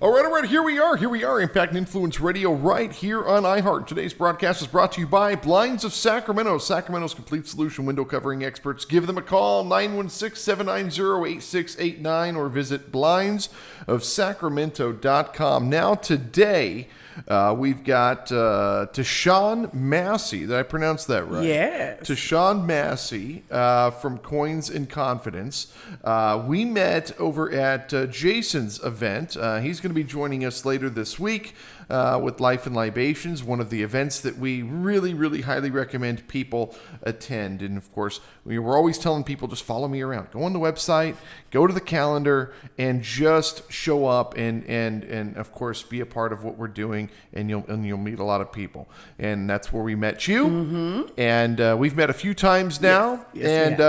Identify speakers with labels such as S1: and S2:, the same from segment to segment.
S1: All right, here we are, Impact and Influence Radio, right here on iHeart. Today's broadcast is brought to you by Blinds of Sacramento, Sacramento's complete solution window covering experts. Give them a call, 916-790-8689, or visit blindsofsacramento.com. Now, today, we've got Tashaun Massey. Did I pronounce that right?
S2: Yes.
S1: Tashaun Massey from Coins and Confidence. We met over at Jason's event. He's going to be joining us later this week with Life and Libations, one of the events that we really, really highly recommend people attend. And of course, we're always telling people, just follow me around. Go on the website, go to the calendar, and just show up and of course, be a part of what we're doing, and you'll meet a lot of people. And that's where we met you. Mm-hmm. And we've met a few times now.
S2: Yes,
S1: and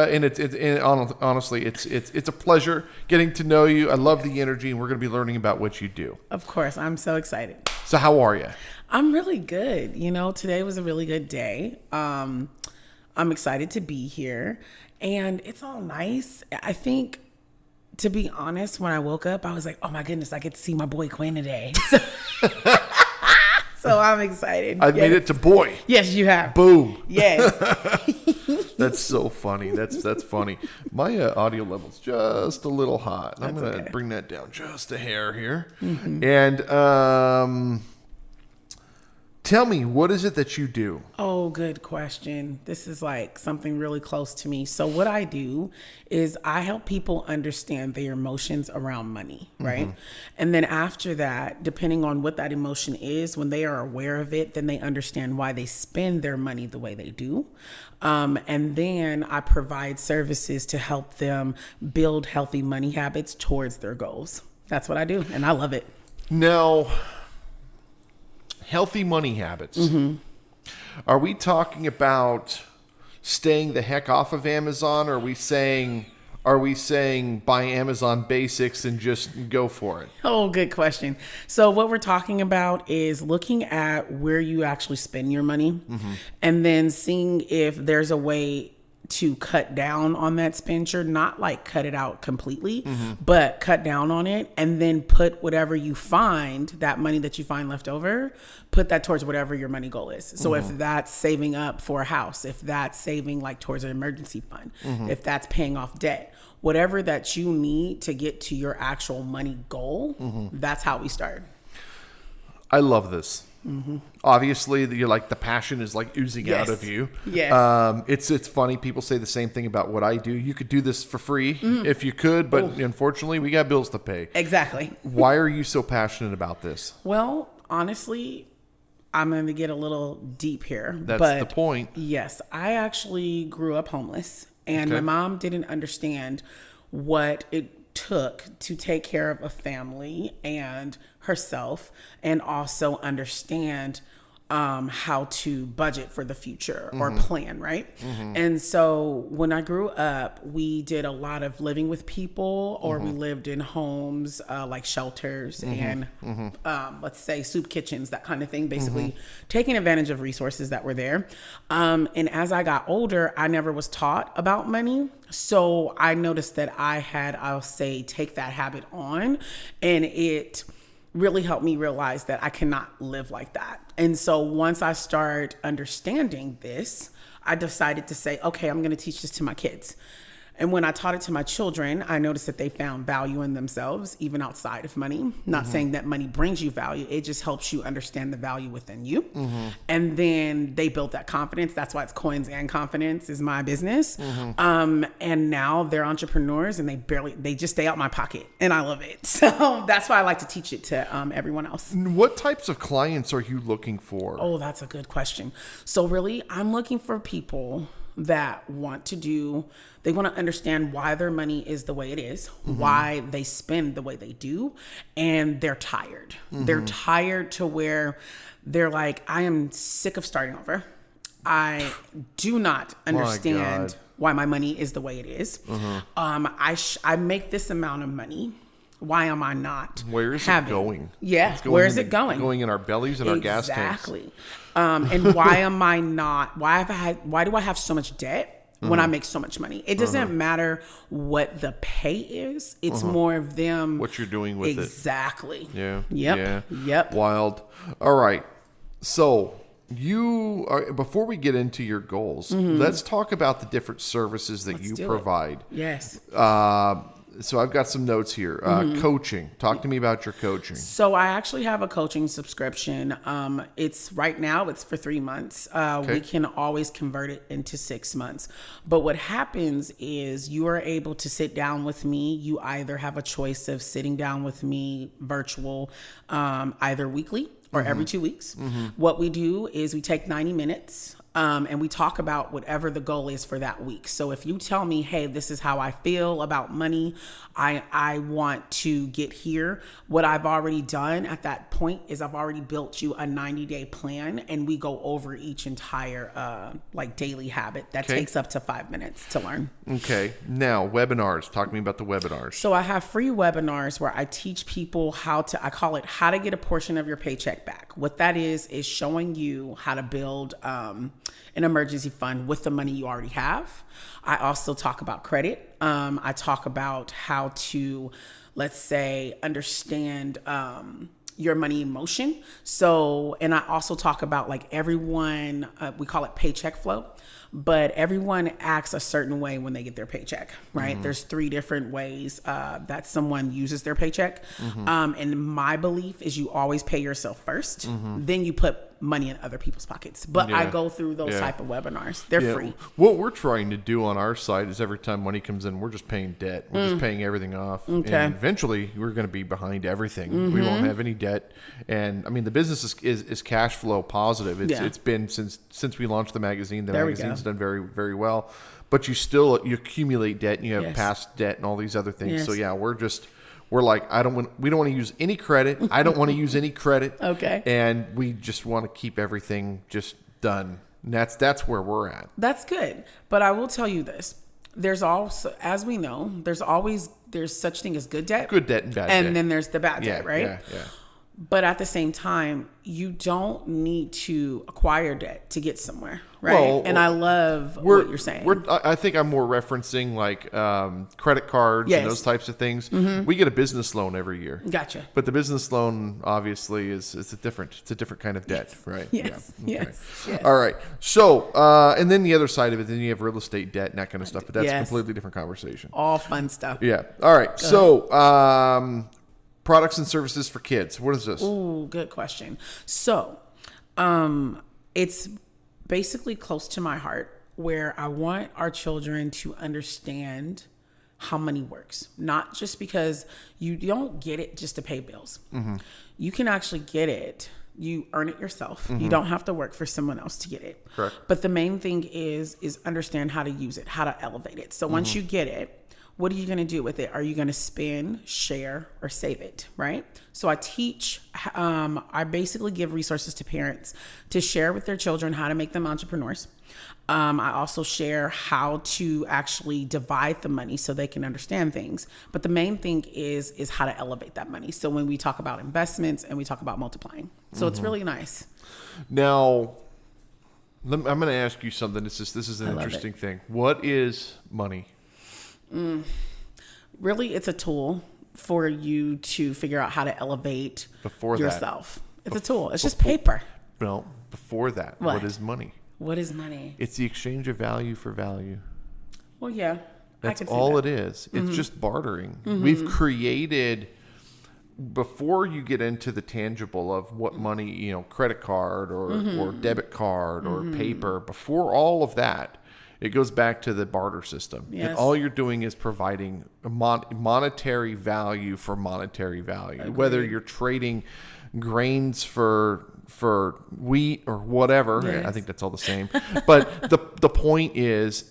S1: honestly, it's a pleasure getting to know you. I love the energy, and we're going to be learning about what you do.
S2: Of course, I'm so excited.
S1: So how are you?
S2: I'm really good. Today was a really good day. I'm excited to be here, and it's all nice. I think, to be honest, when I woke up, I was like, oh my goodness, I get to see my boy Quinn today. So I'm excited.
S1: I've made it to boy.
S2: Yes, you have.
S1: Boom.
S2: Yes.
S1: That's so funny. That's funny. My audio level's just a little hot. I'm going to bring that down just a hair here. Mm-hmm. And tell me, what is it that you do?
S2: Oh, good question. This is like something really close to me. So what I do is I help people understand their emotions around money, right? Mm-hmm. And then after that, depending on what that emotion is, when they are aware of it, then they understand why they spend their money the way they do. And then I provide services to help them build healthy money habits towards their goals. That's what I do, and I love it.
S1: Now, healthy money habits. Mm-hmm. Are we talking about staying the heck off of Amazon? Or are we saying buy Amazon basics and just go for it?
S2: Oh, good question. So what we're talking about is looking at where you actually spend your money, mm-hmm. and then seeing if there's a way to cut down on that expenditure, not like cut it out completely, mm-hmm. but cut down on it, and then put whatever you find, that money that you find left over, put that towards whatever your money goal is. So mm-hmm. if that's saving up for a house, if that's saving like towards an emergency fund, mm-hmm. if that's paying off debt, whatever that you need to get to your actual money goal, mm-hmm. that's how we start.
S1: I love this. Mm-hmm. Obviously, you're like the passion is like oozing
S2: yes.
S1: out of you.
S2: Yes.
S1: It's funny. People say the same thing about what I do. You could do this for free if you could, but unfortunately, we got bills to pay.
S2: Exactly.
S1: Why are you so passionate about this?
S2: Well, honestly, I'm going to get a little deep here.
S1: That's the point.
S2: Yes, I actually grew up homeless, and my mom didn't understand what it took to take care of a family and herself, and also understand how to budget for the future or plan, right? Mm-hmm. And so when I grew up, we did a lot of living with people, or we lived in homes like shelters and let's say soup kitchens, that kind of thing, basically taking advantage of resources that were there. And as I got older, I never was taught about money. So I noticed that I'll say, take that habit on, and it really helped me realize that I cannot live like that. And so once I start understanding this, I decided to say, okay, I'm going to teach this to my kids. And when I taught it to my children, I noticed that they found value in themselves, even outside of money. Not saying that money brings you value. It just helps you understand the value within you. And then they built that confidence. That's why it's Coins and Confidence is my business. And now they're entrepreneurs, and they just stay out my pocket, and I love it. So that's why I like to teach it to everyone else.
S1: What types of clients are you looking for?
S2: Oh, that's a good question. So really, I'm looking for people that want to understand why their money is the way it is, why they spend the way they do, and they're tired. They're tired to where they're like, I am sick of starting over. I do not understand why my money is the way it is. I make this amount of money. Why am I not?
S1: Where is it going?
S2: Yeah, where is it going?
S1: Going in our bellies and our gas tanks.
S2: Exactly. And why am I not? Why do I have so much debt? when I make so much money. It doesn't matter what the pay is. It's more of them.
S1: What you're doing with it.
S2: Exactly.
S1: Yeah.
S2: Yep.
S1: Yeah.
S2: Yep.
S1: Wild. All right. So you are, before we get into your goals, let's talk about the different services that you provide.
S2: Yes.
S1: So I've got some notes here. Coaching. Talk to me about your coaching.
S2: So I actually have a coaching subscription. It's right now, it's for 3 months. We can always convert it into 6 months. But what happens is you are able to sit down with me. You either have a choice of sitting down with me virtual, either weekly or every 2 weeks. What we do is we take 90 minutes. And we talk about whatever the goal is for that week. So if you tell me, hey, this is how I feel about money, I want to get here. What I've already done at that point is I've already built you a 90-day plan, and we go over each entire daily habit that takes up to 5 minutes to learn.
S1: Okay. Now, webinars. Talk to me about the webinars.
S2: So I have free webinars where I teach people I call it how to get a portion of your paycheck back. What that is showing you how to build an emergency fund with the money you already have. I also talk about credit. I talk about how to, let's say, understand your money in motion. So, and I also talk about everyone, we call it paycheck flow, but everyone acts a certain way when they get their paycheck, right? There's 3 different ways that someone uses their paycheck. And my belief is you always pay yourself first, then you put money in other people's pockets. But I go through those type of webinars. They're free.
S1: What we're trying to do on our side is every time money comes in, we're just paying debt. We're just paying everything off.
S2: Okay.
S1: And eventually we're going to be behind everything. We won't have any debt. And I mean, the business is cash flow positive. It's been since we launched the magazine. The magazine's done very, very well. But you accumulate debt and you have past debt and all these other things.
S2: Yes.
S1: So yeah, we're like, we don't want to use any credit. I don't want to use any credit.
S2: Okay.
S1: And we just want to keep everything just done. And that's where we're at.
S2: That's good. But I will tell you this. There's also, as we know, there's such thing as good debt.
S1: Good debt and bad debt.
S2: And then there's the bad debt, right?
S1: Yeah.
S2: But at the same time, you don't need to acquire debt to get somewhere, right?
S1: Well,
S2: and I love what you're saying.
S1: I think I'm more referencing credit cards and those types of things. We get a business loan every year.
S2: Gotcha.
S1: But the business loan obviously is a different kind of debt, right?
S2: Yes.
S1: Yeah. Okay.
S2: Yes.
S1: All right. So and then the other side of it, then you have real estate debt and that kind of stuff. But that's a completely different conversation.
S2: All fun stuff.
S1: Yeah. All right. So products and services for kids. What is this?
S2: Ooh, good question. So, it's basically close to my heart where I want our children to understand how money works. Not just because you don't get it just to pay bills. You can actually get it. You earn it yourself. You don't have to work for someone else to get it.
S1: Correct.
S2: But the main thing is understand how to use it, how to elevate it. So once you get it, what are you going to do with it? Are you going to spend, share, or save it, right? So I teach, I basically give resources to parents to share with their children how to make them entrepreneurs. I also share how to actually divide the money so they can understand things. But the main thing is how to elevate that money. So when we talk about investments and we talk about multiplying. So it's really nice.
S1: Now, I'm going to ask you something. This is an interesting thing. What is money?
S2: Really, it's a tool for you to figure out how to elevate yourself. It's a tool. It's just paper.
S1: No, before that, what is money?
S2: What is money?
S1: It's the exchange of value for value.
S2: Well, yeah.
S1: That's all it is. It's just bartering. We've created, before you get into the tangible of what money, credit card or debit card or paper, before all of that, it goes back to the barter system.
S2: Yes.
S1: And all you're doing is providing a monetary value for monetary value. Agreed. Whether you're trading grains for wheat or whatever, I think that's all the same. But the point is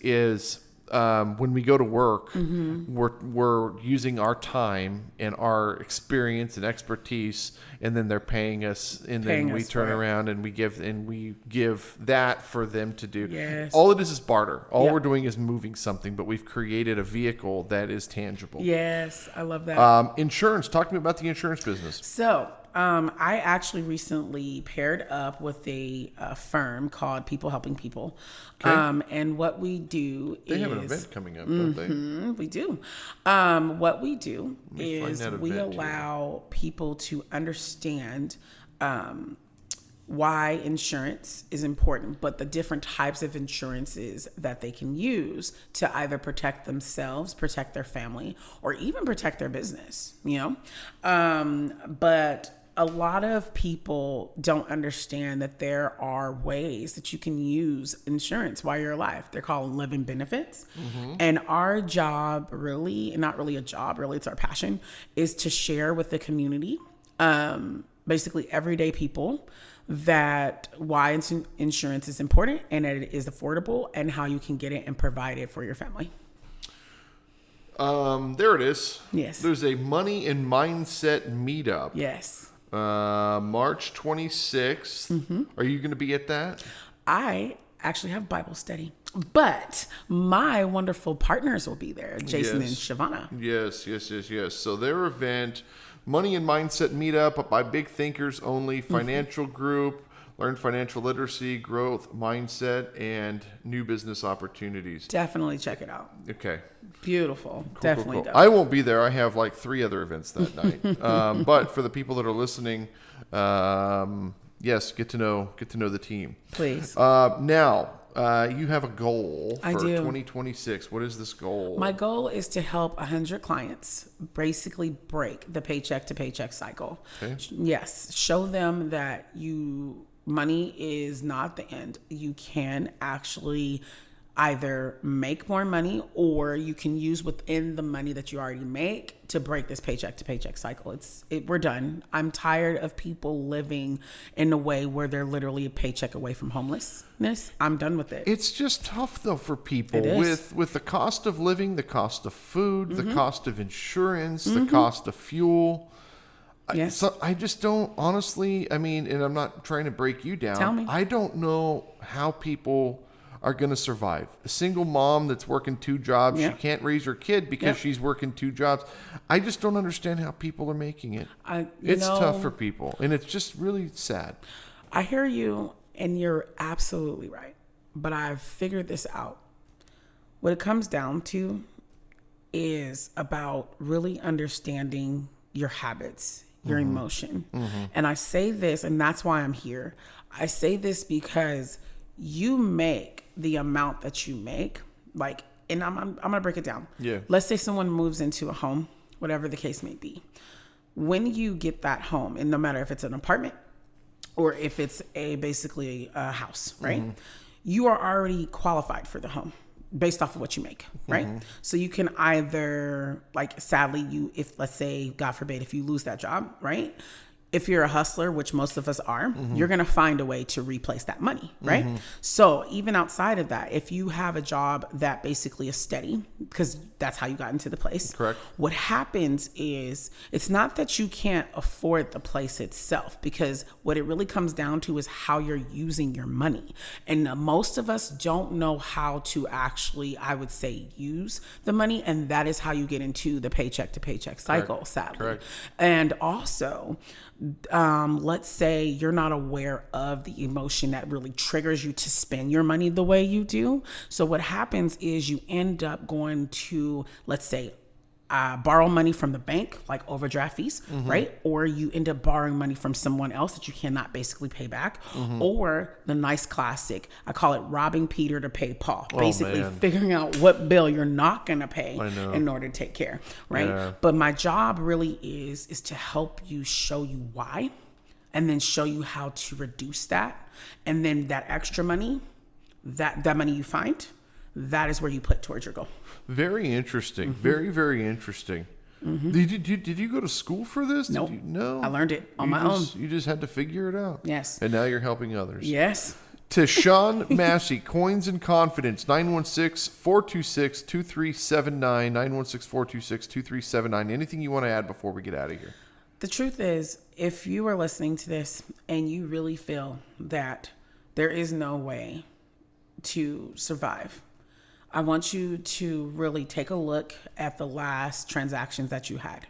S1: when we go to work, we're using our time and our experience and expertise, and then they're paying us, and then we turn around and we give that for them to do.
S2: Yes.
S1: All it is barter. All we're doing is moving something, but we've created a vehicle that is tangible.
S2: Yes, I love that.
S1: Insurance. Talk to me about the insurance business.
S2: So I actually recently paired up with a firm called People Helping People.
S1: Okay.
S2: And what we do
S1: They
S2: is
S1: have an event coming up, don't they?
S2: we do. What we do
S1: me find
S2: is
S1: that
S2: we
S1: event here.
S2: allow people to understand why insurance is important, but the different types of insurances that they can use to either protect themselves, protect their family, or even protect their business, But a lot of people don't understand that there are ways that you can use insurance while you're alive. They're called living benefits. And our job, really, not really a job, really, it's our passion, is to share with the community, basically everyday people, that why insurance is important and that it is affordable and how you can get it and provide it for your family.
S1: There it is.
S2: Yes.
S1: There's a money and mindset meetup.
S2: Yes.
S1: March 26th. Are you going to be at that?
S2: I actually have Bible study, but my wonderful partners will be there, Jason and Shavana.
S1: Yes. So their event, Money and Mindset Meetup by Big Thinkers Only, financial group, learn financial literacy, growth, mindset, and new business opportunities.
S2: Definitely check it out.
S1: Okay.
S2: Beautiful.
S1: Cool,
S2: Definitely.
S1: cool. I won't be there. I have like 3 other events that night. But for the people that are listening, yes, get to know the team.
S2: Please.
S1: Now, you have a goal
S2: I
S1: for
S2: do.
S1: 2026. What is this goal?
S2: My goal is to help 100 clients basically break the paycheck to paycheck cycle.
S1: Okay.
S2: Yes. Show them that money is not the end. You can actually either make more money or you can use within the money that you already make to break this paycheck to paycheck cycle. We're done. I'm tired of people living in a way where they're literally a paycheck away from homelessness. I'm done with it.
S1: It's just tough though for people
S2: It is.
S1: with the cost of living, the cost of food, the cost of insurance, the cost of fuel.
S2: Yes.
S1: So I just don't, honestly, I mean, and I'm not trying to break you down.
S2: Tell me.
S1: I don't know how people are going to survive. A single mom that's working 2 jobs,
S2: Yep.
S1: she can't raise her kid because
S2: Yep.
S1: she's working 2 jobs. I just don't understand how people are making it. It's tough for people, and it's just really sad.
S2: I hear you, and you're absolutely right. But I've figured this out. What it comes down to is about really understanding your habits, your emotion. And I say this, and that's why I'm here. I say this because you make the amount that you make, like, and I'm gonna break it down.
S1: Yeah.
S2: Let's say someone moves into a home, whatever the case may be. When you get that home, and no matter if it's an apartment or if it's basically a house, right? You are already qualified for the home based off of what you make, right? So you can either, like, sadly, if let's say, God forbid, if you lose that job, right? If you're a hustler, which most of us are, you're going to find a way to replace that money, right? So even outside of that, if you have a job that basically is steady, because that's how you got into the place.
S1: Correct.
S2: What happens is it's not that you can't afford the place itself, because what it really comes down to is how you're using your money. And most of us don't know how to actually, I would say, use the money. And that is how you get into the paycheck to paycheck cycle, sadly.
S1: Correct.
S2: And also, let's say you're not aware of the emotion that really triggers you to spend your money the way you do. So what happens is you end up going to, let's say, borrow money from the bank, like overdraft fees, right? Or you end up borrowing money from someone else that you cannot basically pay back. Or the nice classic, I call it robbing Peter to pay Paul. Basically
S1: man.
S2: figuring out what bill you're not going to pay
S1: I know.
S2: in order to take care, right?
S1: Yeah.
S2: But my job really is to help you, show you why, and then show you how to reduce that. And then that extra money, that money you find, that is where you put towards your goal.
S1: Very interesting. Very, very interesting. Did you go to school for this?
S2: Nope.
S1: No.
S2: I learned it on my own.
S1: You just had to figure it out.
S2: Yes.
S1: And now you're helping others.
S2: Yes.
S1: Tashaun Massey, Coins and Confidence, 916-426-2379, 916-426-2379. Anything you want to add before we get out of here?
S2: The truth is, if you are listening to this and you really feel that there is no way to survive, I want you to really take a look at the last transactions that you had.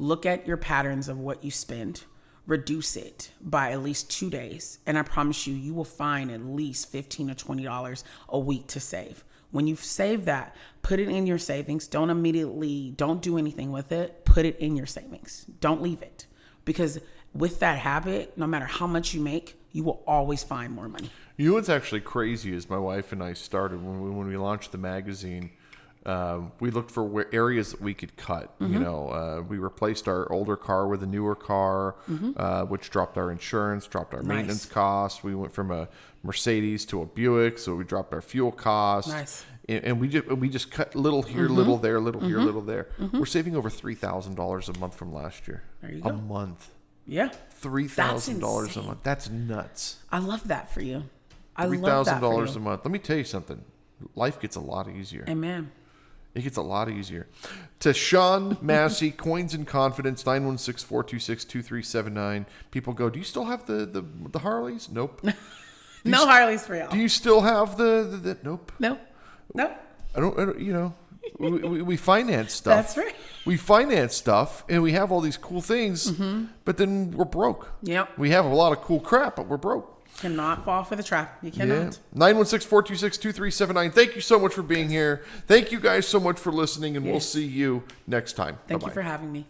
S2: Look at your patterns of what you spend. reduce it by at least 2 days. And I promise you, you will find at least $15 or $20 a week to save. When you save that, put it in your savings. Don't do anything with it. Put it in your savings. Don't leave it. Because with that habit, no matter how much you make, you will always find more money.
S1: You know what's actually crazy is my wife and I started when we launched the magazine. We looked for areas that we could cut. We replaced our older car with a newer car, which dropped our insurance, dropped our maintenance costs. We went from a Mercedes to a Buick, so we dropped our fuel costs.
S2: Nice.
S1: And we just cut little here, little there, little here, little there. We're saving over $3,000 a month from last year.
S2: There you go.
S1: A month.
S2: Yeah.
S1: $3,000 a month. That's nuts.
S2: I love that for you. I love that for
S1: $3,000 a month. Let me tell you something. Life gets a lot easier.
S2: Amen.
S1: It gets a lot easier. Tashaun Massey, Coins and Confidence, 916-426-2379. People go, do you still have the Harleys? Nope.
S2: No Harleys for y'all.
S1: Do you still have the nope.
S2: Nope.
S1: I don't we finance stuff.
S2: That's right.
S1: We finance stuff and we have all these cool things, but then we're broke.
S2: Yep.
S1: We have a lot of cool crap, but we're broke.
S2: Cannot fall for the trap. You cannot.
S1: 916-426-2379. Thank you so much for being here. Thank you guys so much for listening, and we'll see you next time.
S2: Thank you for having me.